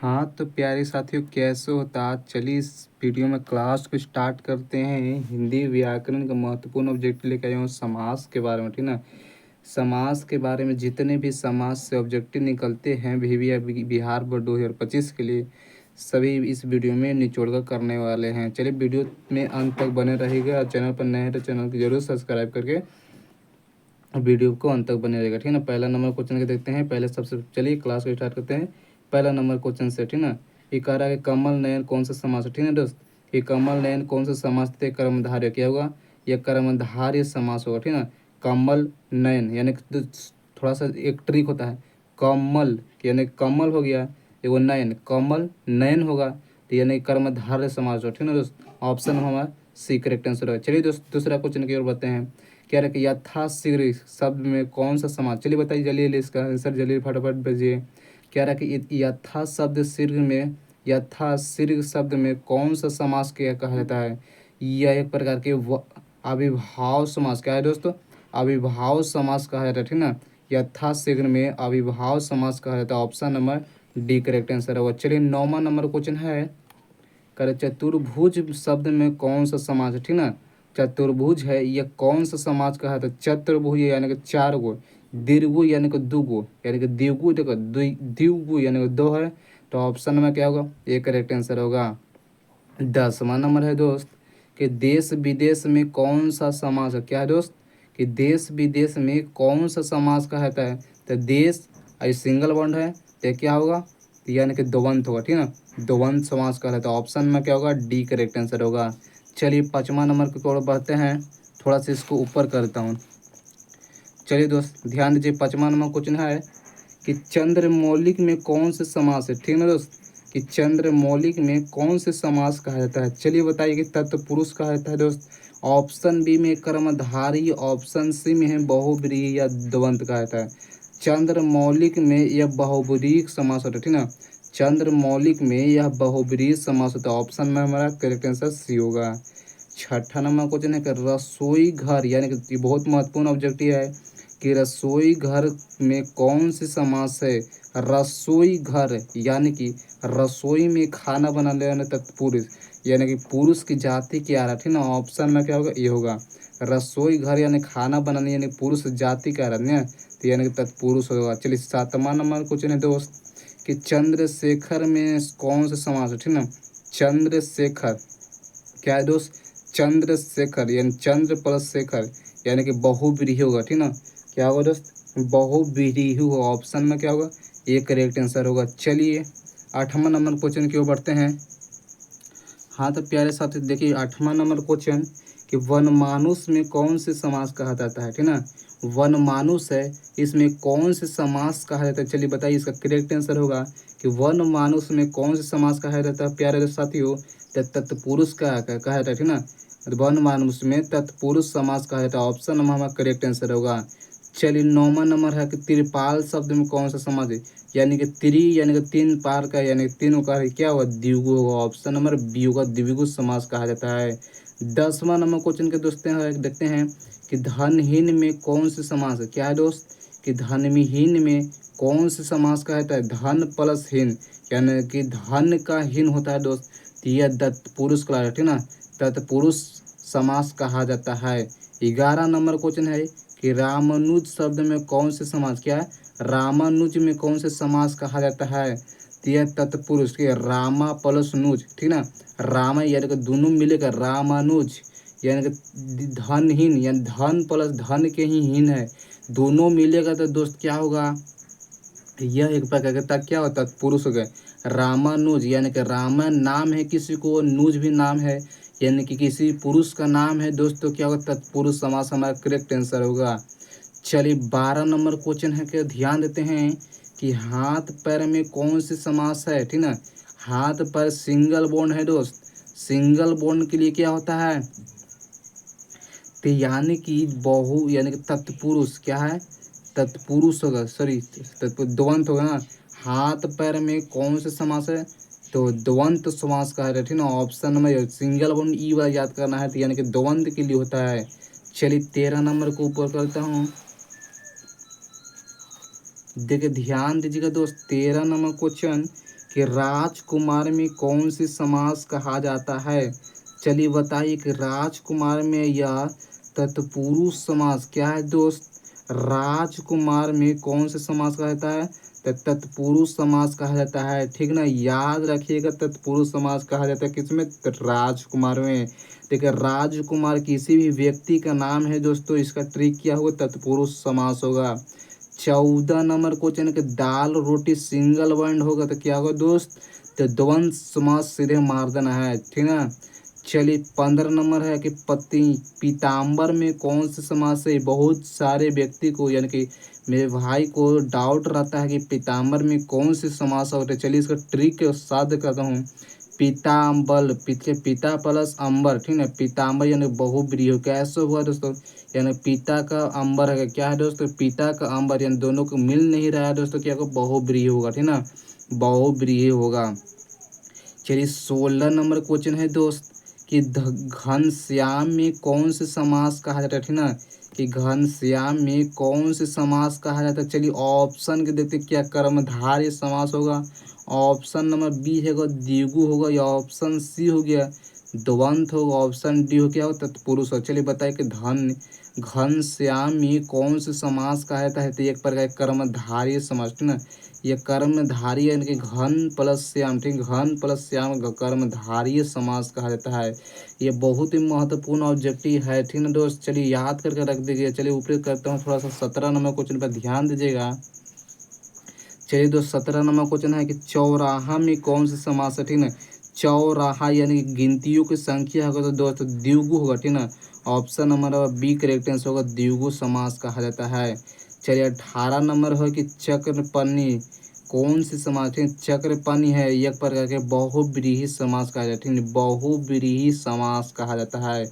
हाँ तो प्यारे साथियों, कैसे हो? तो आज चलिए इस वीडियो में क्लास को स्टार्ट करते हैं। हिंदी व्याकरण का महत्वपूर्ण ऑब्जेक्ट लेकर आया हूँ समास के बारे में, ठीक ना। समास के बारे में जितने भी समास से ऑब्जेक्टिव निकलते हैं बिहार बोर्ड 2025 के लिए, सभी इस वीडियो में निचोड़ कर करने वाले हैं। चलिए वीडियो में अंत तक बने रहेगा। चैनल पर नए हैं तो चैनल को जरूर सब्सक्राइब करके वीडियो को अंत तक बने रहेगा, ठीक है ना। पहला नंबर क्वेश्चन के देखते हैं। पहले सबसे चलिए क्लास को स्टार्ट करते हैं पहला नंबर क्वेश्चन से, ठीक ना। ये कह रहा है कि कमल नयन कौन सा समास है, ठीक है दोस्त। ये कमल नयन कौन सा समास थे? कर्मधारय क्या होगा? यह कर्मधारय समास होगा, ठीक ना। कमल नयन यानी कि थोड़ा सा एक ट्रिक होता है। कमल यानी कमल हो गया, एगो नयन, कमल नयन होगा तो यानी कर्मधारय समास हो, ठीक ना दोस्त। ऑप्शन हमारा सी करेक्ट आंसर होगा। चलिए दोस्त दूसरा क्वेश्चन की ओर बढ़ते हैं। कह रहे कि यथाशीघ्र शब्द में कौन सा समास, चलिए बताइए जल्दी इसका आंसर जल्दी फटाफट भेजिए। कह रहा कि यथा शब्द शीघ्र में, यथाशीघ्र शब्द में कौन सा समास क्या कहा जाता है? यह एक प्रकार के अविभाव समास, क्या है दोस्तों? अविभाव समास कहा जाता है, ठीक ना। यथाशीघ्र में अविभाव समास कहा जाता है। Option number D correct answer होगा। चलिए 9वां नंबर क्वेश्चन है। करे चतुर्भुज शब्द में कौन सा समाज है, ठीक ना। चतुर्भुज है, यह कौन सा समाज का है? तो चतुर्भुज यानी कि चार गो, दीर्घु यानी कि दो गो, यानी कि द्विगु देखो द्विगु यानी कि दो है। तो ऑप्शन में क्या होगा? ये करेक्ट आंसर होगा। 10वां नंबर है दोस्त कि देश विदेश में कौन सा समास है? क्या है दोस्त? कि देश विदेश में कौन सा समास कहता है? तो देश आई सिंगल बॉन्ड है तो क्या होगा? यानी कि द्वंद्व होगा, ठीक ना। द्वंद्व समास कहलाता है। ऑप्शन में क्या होगा? डी करेक्ट आंसर होगा। चलिए 5वां नंबर की ओर बढ़ते हैं। थोड़ा सा इसको ऊपर करता हूँ। चलिए दोस्त ध्यान दीजिए, 5वां नंबर क्वेश्चन है कि चंद्रमौलिक में कौन से समास है, ठीक ना दोस्त। कि चंद्रमौलिक में कौन से समास कहा जाता है? चलिए बताइए कि तत्पुरुष कहा जाता है दोस्त। ऑप्शन बी में कर्मधारय, ऑप्शन सी में है बहुब्रीहि या द्वंद्व कहा जाता है। चंद्रमौलिक में यह बहुब्रीहि समास होता है, ठीक ना। चंद्रमौलिक में यह बहुब्रीहि समास होता है। ऑप्शन में हमारा करेक्ट आंसर सी होगा। 6ठा नंबर क्वेश्चन है कि रसोई घर यानी कि ये बहुत महत्वपूर्ण ऑब्जेक्टिव है कि रसोई घर में कौन सी समास है? रसोई घर यानी कि रसोई में खाना बनाने वाले तत्पुरुष यानी कि पुरुष की जाति क्या रहा, ठीक ना। ऑप्शन में क्या होगा? ये होगा। रसोई घर यानी खाना बनाने यानी पुरुष जाति का रहा है, तो यानी कि तत्पुरुष होगा। चलिए 7वां नंबर क्वेश्चन है दोस्त कि चंद्रशेखर में कौन सा समास है, ठीक ना। चंद्रशेखर क्या है दोस्त? चंद्रशेखर यानी चंद्र प्लस शेखर यानी कि बहुव्रीहि होगा, ठीक ना। क्या होगा दोस्त? बहुव्रीहि होगा। ऑप्शन में क्या होगा? ये करेक्ट आंसर होगा। चलिए 8वां नंबर क्वेश्चन की ओर बढ़ते हैं। हाँ तो प्यारे साथी देखिए 8वां नंबर क्वेश्चन कि वनमानुष में कौन से समास कहा जाता है, ठीक ना। वनमानुष है, इसमें कौन से समास कहा जाता है? चलिए बताइए इसका करेक्ट आंसर होगा कि वनमानुष में कौन से समास कहा जाता है प्यारे साथियों? तत्पुरुष का कहा जाता है, ठीक ना। वनमानुष में तत्पुरुष समास कहा जाता है। ऑप्शन नंबर हमारा करेक्ट आंसर होगा। चलिए 9वां नंबर है कि त्रिपाल शब्द में कौन सा समास है? यानी कि त्रि यानी कि तीन पार का यानी कि तीनों का क्या होगा? द्विगु होगा। ऑप्शन नंबर बी होगा, द्विगु समास कहा जाता है। 10वां नंबर क्वेश्चन के दोस्तों देखते हैं कि धनहीन में कौन से समास है? क्या है दोस्त? कि धनहीन में कौन से समास का होता है? धन प्लस हीन यानी कि धन का हीन होता है दोस्त, तो यह तत्पुरुष का, ठीक ना। तत्पुरुष समास कहा जाता है। 11 नंबर क्वेश्चन है कि रामानुज शब्द में कौन से समास, क्या है? रामानुज में कौन से समास कहा जाता है? तो यह तत्पुरुष के रामा प्लस नुज, ठीक ना। रामा यानी कि दोनों मिलेकर रामानुज यानी कि धनहीन यानी धन प्लस धन के ही हीन है, दोनों मिलेगा तो दोस्त क्या होगा? यह एक प्रकार का क्या होता है? पुरुष हो गए। रामानुज यानी कि रामायण नाम है किसी को, नुज भी नाम है यानी कि किसी पुरुष का नाम है दोस्तों, क्या होगा? तत्पुरुष समास हमारा करेक्ट आंसर होगा। चलिए 12 नंबर क्वेश्चन है कि ध्यान देते हैं कि हाथ पैर में कौन सी समास है, ठीक ना। हाथ पैर सिंगल बोन है दोस्त। सिंगल बोन के लिए क्या होता है? तो यानी कि बहु यानी कि तत्पुरुष क्या है? तत्पुरुष होगा, सॉरी द्वंद्व होगा ना। हाथ पैर में कौन से समास है? तो द्वंद्व समास का है, ठीक ना। ऑप्शन में सिंगल वन ई वाला याद करना है, तो यानी कि द्वंद्व के लिए होता है। चलिए 13 नंबर को ऊपर करता हूँ। देखिए ध्यान दीजिएगा दोस्त, 13 नंबर क्वेश्चन कि राजकुमार में कौन सी समास कहा जाता है। चलिए बताइए कि राजकुमार में या तत्पुरुष समास क्या है दोस्त। राजकुमार में कौन से समास कहा जाता है, तो तत्पुरुष समास कहा जाता है। ठीक ना, याद रखिएगा तत्पुरुष समास कहा जाता है किसमें, तो राजकुमार में। देखिए राजकुमार किसी भी व्यक्ति का नाम है दोस्तों, इसका ट्रिक क्या होगा, तत्पुरुष समास होगा। 14 नंबर क्वेश्चन के दाल रोटी सिंगल वर्ड होगा तो क्या होगा दोस्त, तो द्वंद्व समास सीधे मार देना है। ठीक ना। चलिए 15 नंबर है कि पति पीताम्बर में कौन से समास है। बहुत सारे व्यक्ति को यानी कि मेरे भाई को डाउट रहता है कि पीताम्बर में कौन से समास होते हैं। चलिए इसका ट्रिक साध करता हूँ। पीताम्बल पिता पिता प्लस अंबर, ठीक है, पीताम्बर यानी बहुब्रीहि कैसे हुआ दोस्तों, यानी पिता का अंबर है, क्या है दोस्तों, पिता का अंबर, यानी दोनों को मिल नहीं रहा है दोस्तों, क्या होगा, बहुब्रीहि होगा। ठीक ना, बहुब्रीहि होगा। चलिए 16 नंबर क्वेश्चन है दोस्त कि घनश्याम में कौन से समास कहा जाता है। ठीक ना, कि घनश्याम में कौन से समास कहा जाता है। चलिए ऑप्शन के देखते क्या कर्मधारय समास होगा। ऑप्शन नंबर बी है द्विगु होगा, या ऑप्शन सी हो गया द्वंद्व होगा, ऑप्शन डी हो गया तत्पुरुष हो। चलिए बताइए कि घनश्याम में कौन से समास कहा जाता है, तो एक प्रकार कर्मधारय समास। ठीक ना, ये कर्मधारय यानी कि घन प्लस श्याम, ठीक, घन प्लस श्याम कर्मधारय समास कहा जाता है। ये बहुत ही महत्वपूर्ण ऑब्जेक्टिव है। ठीक ना दोस्त, चलिए याद करके रख दीजिए। चलिए ऊपर करता हूँ थोड़ा सा 17 नंबर क्वेश्चन पर ध्यान दीजिएगा। चलिए दोस्त 17 नंबर क्वेश्चन है कि चौराहा में कौन सा समास है। ठीक ना, चौराहा यानी कि गिनतियों की संख्या होगा तो दोस्त द्विगु होगा। ठीक ना, option number B correct answer होगा, द्विगु समास कहा जाता है। चलिए 18 नंबर है कि चक्रपन्नी कौन सी समास है। चक्रपन्नी है एक प्रकार के बहुब्रीहि समास कहा जाता है। ठीक है, बहुब्रीहि समास कहा जाता है।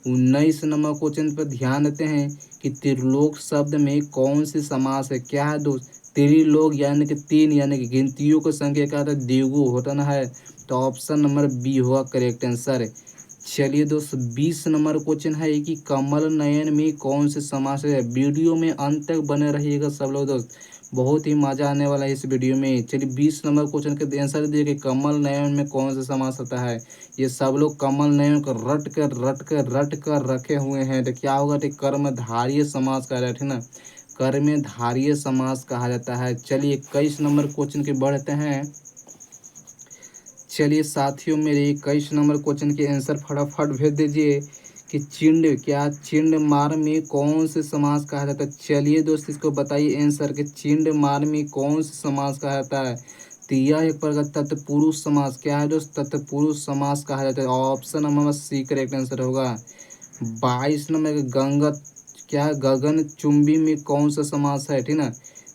19 नंबर क्वेश्चन पर ध्यान देते हैं कि त्रिलोक शब्द में कौन सी समास है। क्या है दोस्त, त्रिलोक यानी कि तीन, यानी कि गिनतियों की संख्या क्या था, द्विगु होता ना है, तो ऑप्शन नंबर बी होगा करेक्ट आंसर। चलिए दोस्त 20 नंबर क्वेश्चन है कि कमल नयन में कौन से समास है। वीडियो में अंत तक बने रहिएगा सब लोग दोस्त, बहुत ही मजा आने वाला है इस वीडियो में। चलिए 20 नंबर क्वेश्चन के आंसर दिए कि कमल नयन में कौन सा समास होता है। ये सब लोग कमल नयन को रट कर रखे हुए हैं, तो क्या होगा, तो कर्मधारय समास कहा जाता है ना, कर्मधारय समास कहा जाता है। चलिए 21 नंबर क्वेश्चन के बढ़ते हैं। चलिए साथियों मेरे 21 नंबर क्वेश्चन के आंसर फटाफट भेज दीजिए कि चिंड क्या चिंड मार में कौन से समास कहा जाता है। चलिए दोस्त इसको बताइए आंसर कि चिंड मार में कौन से समास कहा जाता है। तो यह एक प्रकार तत्पुरुष समास, क्या है दोस्त, तत्पुरुष समास कहा जाता है। Option number C correct answer होगा। 22 नंबर गंगत क्या है, गगन चुंबी में कौन सा समास है। ठीक ना,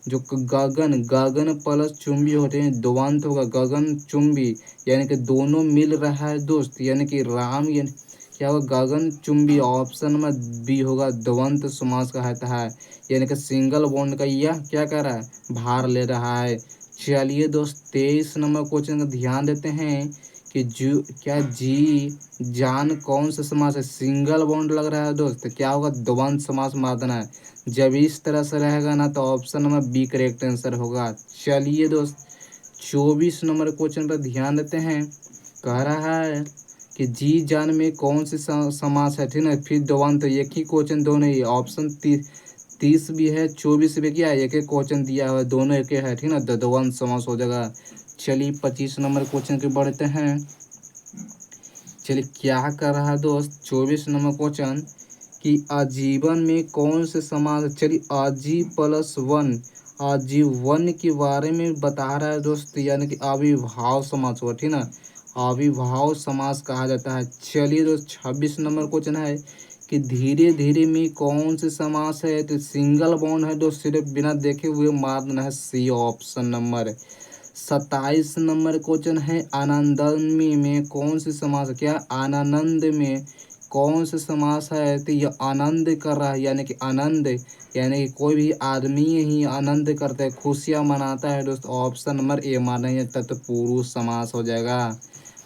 जो गगन गगन प्लस चुंबी होते हैं द्वंद्व होगा, गगन चुंबी यानी कि दोनों मिल रहा है दोस्त, यानी कि राम यानी क्या होगा, गगन चुंबी, ऑप्शन नंबर बी होगा द्वंद्व समास कहता है, यानी कि सिंगल बॉन्ड का यह क्या कर रहा है, भार ले रहा है। चलिए दोस्त 23 नंबर क्वेश्चन का ध्यान देते हैं कि जू क्या जी जान कौन सा समास है। सिंगल बॉन्ड लग रहा है दोस्त, क्या होगा, द्वंद्व समास मार देना है। जब इस तरह से रहेगा ना तो option number B correct answer होगा। चलिए दोस्त 24 नंबर क्वेश्चन पर ध्यान देते हैं। कह रहा है कि जी जान में कौन सी समास है। ठीक है, फिर द्वंद्व, एक ही क्वेश्चन दोनों ही, ऑप्शन 30 भी है 24 भी, क्या एक एक क्वेश्चन दिया हुआ है, दोनों एक है। ठीक ना, द्वंद्व समास हो जाएगा। चलिए 25 नंबर क्वेश्चन के बढ़ते हैं। चलिए क्या कर रहा है दोस्त 24 नंबर क्वेश्चन कि आजीवन में कौन से समास। चलिए आजीव प्लस वन, आजीवन के बारे में बता रहा है दोस्त, यानी कि अविभाव समास हुआ। ठीक ना, अविभाव समास कहा जाता है। चलिए दोस्त 26 नंबर क्वेश्चन है कि धीरे धीरे में कौन से समास है। तो सिंगल बॉन्ड है दोस्त, सिर्फ बिना देखे हुए मार देना है, C option number. 27 number question है आनंदमी में कौन से समास है। क्या आनंद में कौन से समास है। तो यह आनंद कर रहा है, यानी कि आनंद यानी कि कोई भी आदमी ही आनंद करता है, खुशियाँ मनाता है दोस्त, ऑप्शन नंबर ए माना है, तत्पुरुष समास हो जाएगा।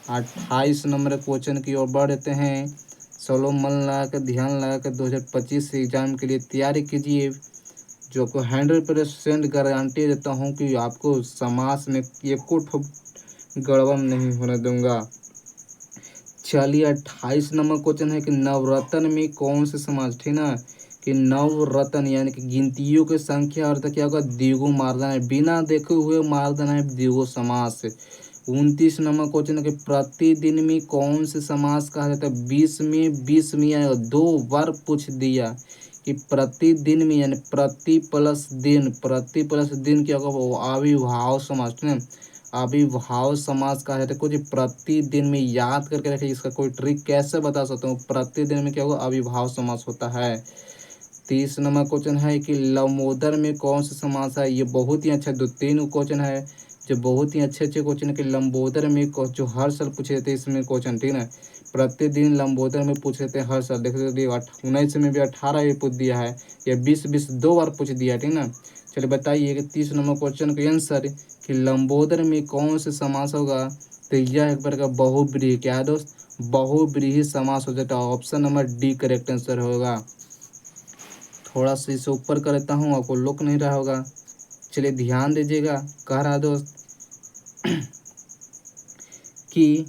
28 नंबर क्वेश्चन की ओर बढ़ते हैं। चलो मन लगा कर ध्यान लगा कर 2025 एग्जाम के लिए तैयारी कीजिए, जो को 100% गारंटी देता हूँ कि आपको समास में एको गड़बड़ नहीं होने दूंगा। चलिए 28 नंबर क्वेश्चन है कि नवरत्न में कौन से समास, ठीक ना, कि नवरत्न यानी कि गिनतियों की संख्या अर्थ क्या होगा, द्विगु मार्दन है, बिना देखे हुए मार्दन है द्विगु समास। 29 नंबर क्वेश्चन है कि प्रतिदिन में कौन से समास कहा जाता है, 20 में 20 में आएगा, 2 बार पूछ दिया कि प्रतिदिन में यानी प्रति प्लस दिन क्या होगा, वो अविभाव समास, ठीक है। अविभाव समास कहा जाता है। कुछ प्रतिदिन में याद करके रखिए, इसका कोई ट्रिक कैसे बता सकता हूँ, प्रतिदिन में क्या होगा, अविभाव समास होता है। 30 नंबर क्वेश्चन है कि लंबोदर में कौन सा समास है, ये बहुत ही अच्छा 2-3 क्वेश्चन है जो बहुत ही अच्छे अच्छे क्वेश्चन है कि लंबोदर में जो हर साल पूछे जाते हैं इसमें क्वेश्चन, ठीक है। प्रतिदिन लंबोदर में पूछे जाते हैं हर साल, देखो 19 में भी 18 भी पूछ दिया है, या 20 2 बार पूछ दिया है, ठीक ना। चलिए बताइए कि 30 नंबर क्वेश्चन का आंसर कि लंबोदर में कौन से समास होगा, तो यह एक बार का बहुब्रीहि, क्या है दोस्त, बहुब्रीहि समास हो जाता है। Option number D correct answer होगा। थोड़ा सा इसे ऊपर कर लेता हूँ, आपको लुक नहीं रहा होगा, चलिए ध्यान दीजिएगा। कह रहा दोस्त कि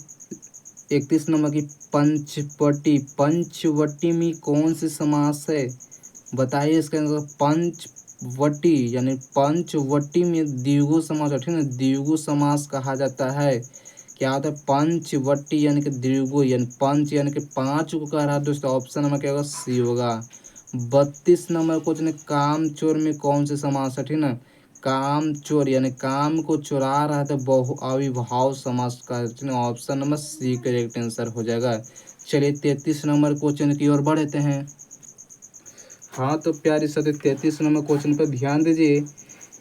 31 नंबर की पंचवटी, पंचवटी में कौन से समास है, बताइए इसका आंसर। पंचवटी यानी पंचवटी में द्विगु समास है, ठीक है, द्विगु समास कहा जाता है। क्या होता है, पंचवटी यानी कि द्विगु, यानी पंच यानी कि 5 को कह रहा है दोस्तों, ऑप्शन नंबर क्या होगा, सी होगा। 32 नंबर क्वेश्चन है काम चोर में कौन से समास है, ठीक ना, काम चोर यानी काम को चुरा रहा था, बहु अविभाव समास का, option number C correct answer हो जाएगा। चलिए 33 नंबर क्वेश्चन की ओर बढ़ते हैं। हाँ तो प्यारे साथी 33 नंबर क्वेश्चन पर ध्यान दीजिए।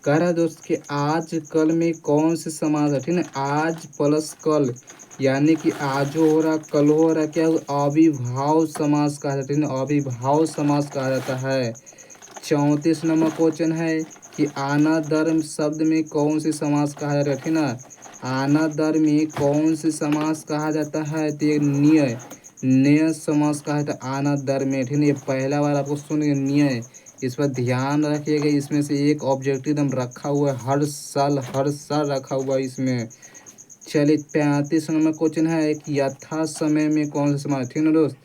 कह रहा है दोस्त कि आज कल में कौन से समास है, ठीक है, आज प्लस कल यानी कि आज हो रहा कल हो रहा, क्या अविभाव समास कहा जाता है, ठीक है, अविभाव समास कहा जाता है। 34 नंबर क्वेश्चन है कि आना दर शब्द में कौन से समास कहा जाता है, ठीक ना, आना दर में कौन से समास कहा जाता है, तो ये निय निय समास कहा जाता है आना दर में, ठीक है। ये पहला बार आपको सुन निय, इस पर ध्यान रखिएगा, इसमें से एक ऑब्जेक्टिव एकदम रखा हुआ है, हर साल रखा हुआ है इसमें। चलिए 35 नंबर क्वेश्चन है कि यथा समय में कौन सा समास, ठीक है ना दोस्त,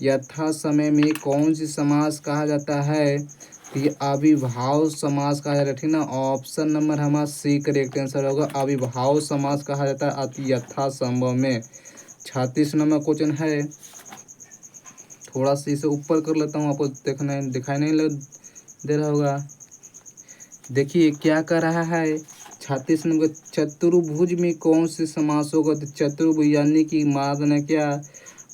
यथा समय में कौन सी समास कहा जाता है, तो ये अविभाव समास कहा जाता है, ठीक ना, ऑप्शन नंबर हमारा सी करेक्ट आंसर होगा, अविभाव समास कहा जाता है अति यथा संभव में। 36 नंबर क्वेश्चन है, थोड़ा सा इसे ऊपर कर लेता हूँ, आपको देखना दिखाई नहीं दे रहा होगा, देखिए क्या कर रहा है। 36 नंबर चतुर्भुज में कौन से समास होगा, तो चतुर्भुज यानी कि मार्दन क्या,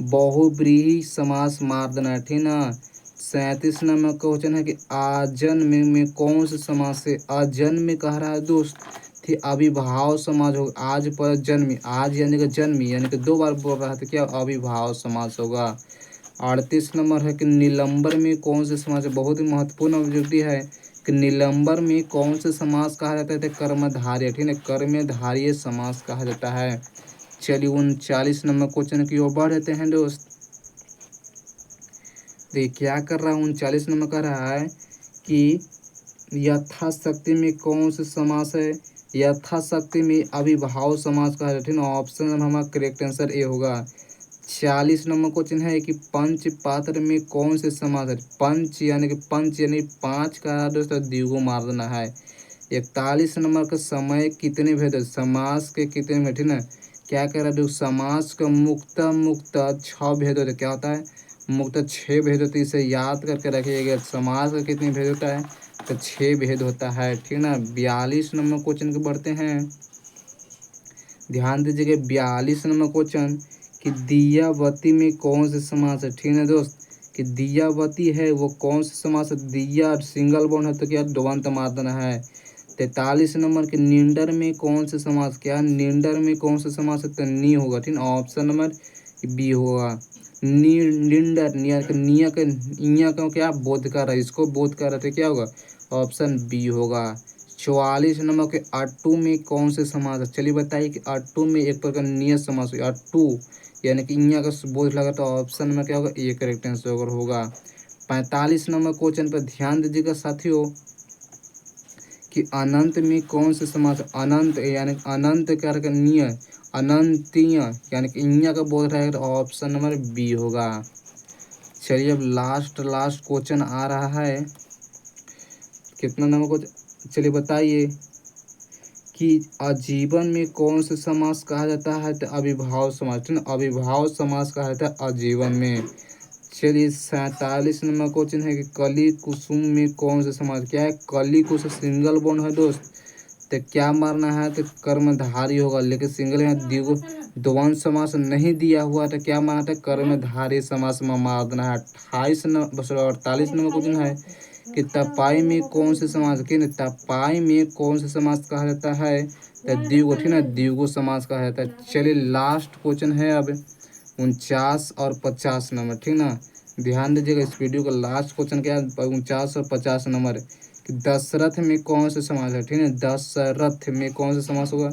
बहुव्रीहि समास मार्दन है, ठीक ना। 37 नंबर क्वेश्चन है कि आजन्म में कौन से समास है, अजन्म में कह रहा है दोस्त, थी अविभाव समास होगा, आज पर जन्मी, आज यानी कि जन्मी यानी कि 2 बार बोल रहा था, क्या अविभाव समास होगा। 38 नंबर है कि निलंबर में कौन से समास है, बहुत ही महत्वपूर्ण ऑब्जेक्टिव है कि निलंबर में कौन से समास कहा जाता है, तो कर्मधारय, ठीक है, कर्मधारय समास कहा जाता है। चलिए 39 नंबर क्वेश्चन की ओर बढ़ते हैं दोस्त। देखिए क्या कर रहा हूँ, 39 नंबर कह रहा है कि यथाशक्ति में कौन से समास है, यथाशक्ति में अविभाव समास कहा जाता है, ऑप्शन हमारा करेक्ट आंसर ए होगा। 40 नंबर क्वेश्चन है कि पंच पात्र में कौन से समास है, पंच यानी 5 का दोस्तों द्विगु मार देना है। 41 नंबर का समय कितने भेद है, समास के कितने भेद, ठीक ना, क्या कह रहा है, समास का मुक्त मुक्त 6 भेद होते, क्या होता है, मुक्त 6 भेद होते, इसे याद करके रखिएगा। समास का कितने भेद होता है, तो 6 भेद होता है, ठीक ना। 42 नंबर क्वेश्चन के बढ़ते हैं, ध्यान दीजिएगा। 42 नंबर क्वेश्चन कि दियावती में कौन से समास है, ठीक है दोस्त, कि दियावती है वो कौन सा समास है, दिया सिंगल बॉन्ड है तो क्या द्वंद्व मार देना है। 43 नंबर के निंडर में कौन से समास, क्या निंडर में कौन सा समास है, तो नी होगा, ठीक है, ऑप्शन नंबर बी होगा। निंडर निया के इया का क्या बोध कर रहा है, इसको बोध कर रहा था, क्या होगा, ऑप्शन बी होगा। 44 नंबर के अट्टू में कौन से समास है, चलिए बताइए कि अट्टू में एक प्रकार नियत समास है, अट्टू यानी कि इया का बोध लगा, तो ऑप्शन में क्या होगा, ए करेक्ट आंसर होगा। 45 नंबर क्वेश्चन पर ध्यान दीजिएगा साथियों कि अनंत में कौन से समास, अनंत यानी अनंत करनीय, अनंतीय यानी कि इन्या का बोल रहा है तो ऑप्शन नंबर बी होगा। चलिए अब लास्ट क्वेश्चन आ रहा है, कितना नंबर को, चलिए बताइए कि आजीवन में कौन से समास कहा जाता है, तो अविभाव समास, ठीक है, अविभाव समास कहा जाता है आजीवन में। चलिए 47 नंबर क्वेश्चन है कि कली कुसुम में कौन सा समास, क्या है, कली कुसुम सिंगल बॉन्ड है दोस्त, तो क्या मारना है, तो कर्मधारी होगा, लेकिन सिंगल में द्वंद्व समास नहीं दिया हुआ तो क्या मारना था, कर्मधारी समास में मार देना है। 48 नंबर क्वेश्चन है कि तपाई में कौन से समास, कि तपाई में कौन से समास कहा जाता है, तो द्विगु, ठीक ना, द्विगु समास कहा जाता है। चलिए लास्ट क्वेश्चन है अब 49 और 50 नंबर, ठीक ना, ध्यान दीजिएगा इस वीडियो का लास्ट क्वेश्चन क्या है, 49 और 50 नंबर कि दशरथ में कौन से समास है, ठीक है, दशरथ में कौन सा समास होगा,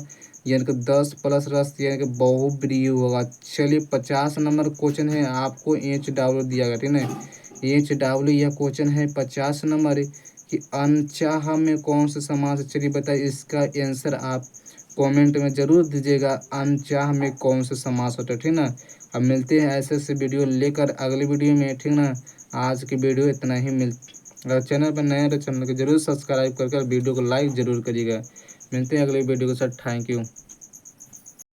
यानी कि 10 प्लस रस यानी कि बहुब्रीहि होगा। चलिए 50 नंबर क्वेश्चन है, आपको HW दिया गया, ठीक है, HW यह क्वेश्चन है 50 नंबर कि अनचाह में कौन सा समास है। चलिए बताइए, इसका आंसर आप कमेंट में जरूर दीजिएगा, अनचाह में कौन सा समास होता है, ठीक ना। अब मिलते हैं ऐसे ऐसे वीडियो लेकर अगली वीडियो में, ठीक ना। आज की वीडियो इतना ही, अगर चैनल पर नए हैं तो चैनल को जरूर सब्सक्राइब करके वीडियो को लाइक जरूर करिएगा। मिलते हैं अगले वीडियो के साथ, थैंक यू।